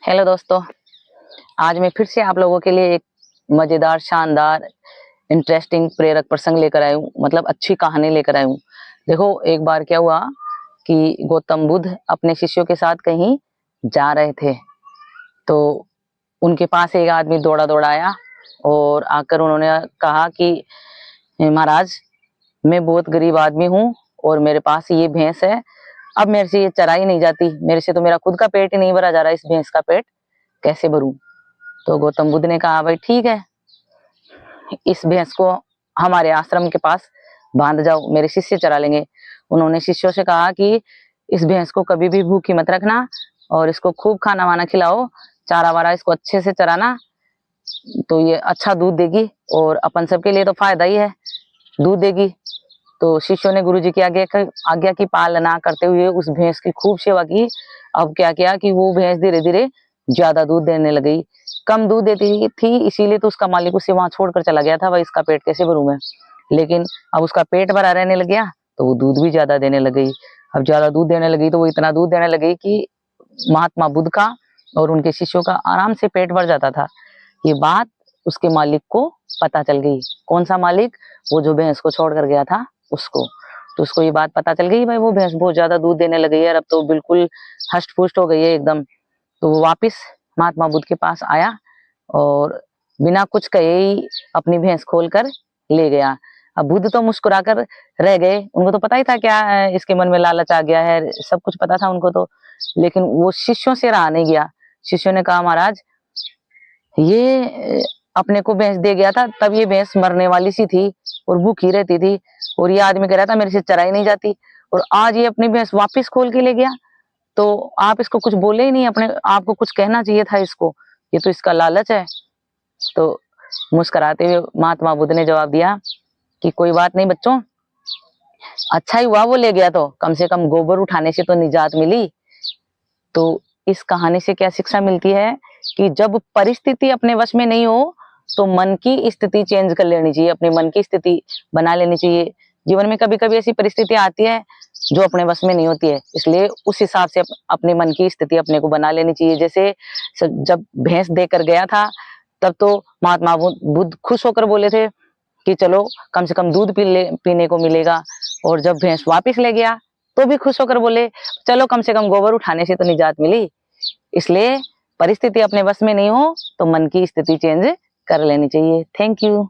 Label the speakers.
Speaker 1: Hello दोस्तों, आज मैं फिर से आप लोगों के लिए एक मजेदार, शानदार, इंटरेस्टिंग, प्रेरक प्रसंग लेकर आई हूँ। मतलब अच्छी कहानी लेकर आई हूँ। देखो, एक बार क्या हुआ कि गौतम बुद्ध अपने शिष्यों के साथ कहीं जा रहे थे, तो उनके पास एक आदमी दौड़ा दौड़ा आया और आकर उन्होंने कहा कि महाराज, मैं बहुत गरीब आदमी हूँ और मेरे पास ये भैंस है। अब मेरे से ये चराई नहीं जाती, मेरे से तो मेरा खुद का पेट ही नहीं भरा जा रहा, इस भैंस का पेट कैसे भरूं। तो गौतम बुद्ध ने कहा, भाई ठीक है, इस भैंस को हमारे आश्रम के पास बांध जाओ, मेरे शिष्य चरा लेंगे। उन्होंने शिष्यों से कहा कि इस भैंस को कभी भी भूखी मत रखना और इसको खूब खाना वाना खिलाओ, चारा वारा इसको अच्छे से चराना, तो ये अच्छा दूध देगी और अपन सबके लिए तो फायदा ही है, दूध देगी। तो शिष्यों ने गुरु जी की आज्ञा की पालना करते हुए उस भैंस की खूब सेवा की। अब क्या किया कि वो भैंस धीरे धीरे ज्यादा दूध देने लग गई। कम दूध देती थी, इसीलिए तो उसका मालिक उसे वहां छोड़कर चला गया था, भाई इसका पेट कैसे भरूं मैं। लेकिन अब उसका पेट भरा रहने लग गया तो वो दूध भी ज्यादा देने लग गई। अब ज्यादा दूध देने लगी तो वो इतना दूध देने लगी कि महात्मा बुद्ध का और उनके शिष्यों का आराम से पेट भर जाता था। ये बात उसके मालिक को पता चल गई। कौन सा मालिक? वो जो भैंस को छोड़ कर गया था उसको। तो उसको ये बात पता चल गई, भाई वो भैंस बहुत ज्यादा दूध देने लग गई है, अब तो बिल्कुल हष्ट पुष्ट हो गई है एकदम। तो वो वापिस महात्मा बुद्ध के पास आया और बिना कुछ कहे ही अपनी भैंस खोल कर ले गया। अब बुद्ध तो मुस्कुराकर रह गए, उनको तो पता ही था क्या है, इसके मन में लालच आ गया है, सब कुछ पता था उनको तो। लेकिन वो शिष्यों से रहा नहीं गया। शिष्यों ने कहा, महाराज, ये अपने को भैंस दे गया था, तब ये भैंस मरने वाली सी थी और भूखी रहती थी, और ये आदमी कह रहा था मेरे से चराई नहीं जाती, और आज ये अपनी भैंस वापिस खोल के ले गया। तो आप इसको कुछ बोले ही नहीं, अपने आपको कुछ कहना चाहिए था इसको, ये तो इसका लालच है। तो मुस्कुराते हुए महात्मा बुद्ध ने जवाब दिया कि कोई बात नहीं बच्चों, अच्छा ही हुआ वो ले गया, तो कम से कम गोबर उठाने से तो निजात मिली। तो इस कहानी से क्या शिक्षा मिलती है कि जब परिस्थिति अपने वश में नहीं हो तो मन की स्थिति चेंज कर लेनी चाहिए, अपने मन की स्थिति बना लेनी चाहिए। जीवन में कभी कभी ऐसी परिस्थिति आती है जो अपने वश में नहीं होती है, इसलिए उस हिसाब से अपने मन की स्थिति अपने को बना लेनी चाहिए। जैसे जब भैंस देकर गया था तब तो महात्मा बुद्ध खुश होकर बोले थे कि चलो कम से कम दूध पीने को मिलेगा, और जब भैंस वापिस ले गया तो भी खुश होकर बोले चलो कम से कम गोबर उठाने से तो निजात मिली। इसलिए परिस्थिति अपने बस में नहीं हो तो मन की स्थिति चेंज कर लेनी चाहिए। Thank you.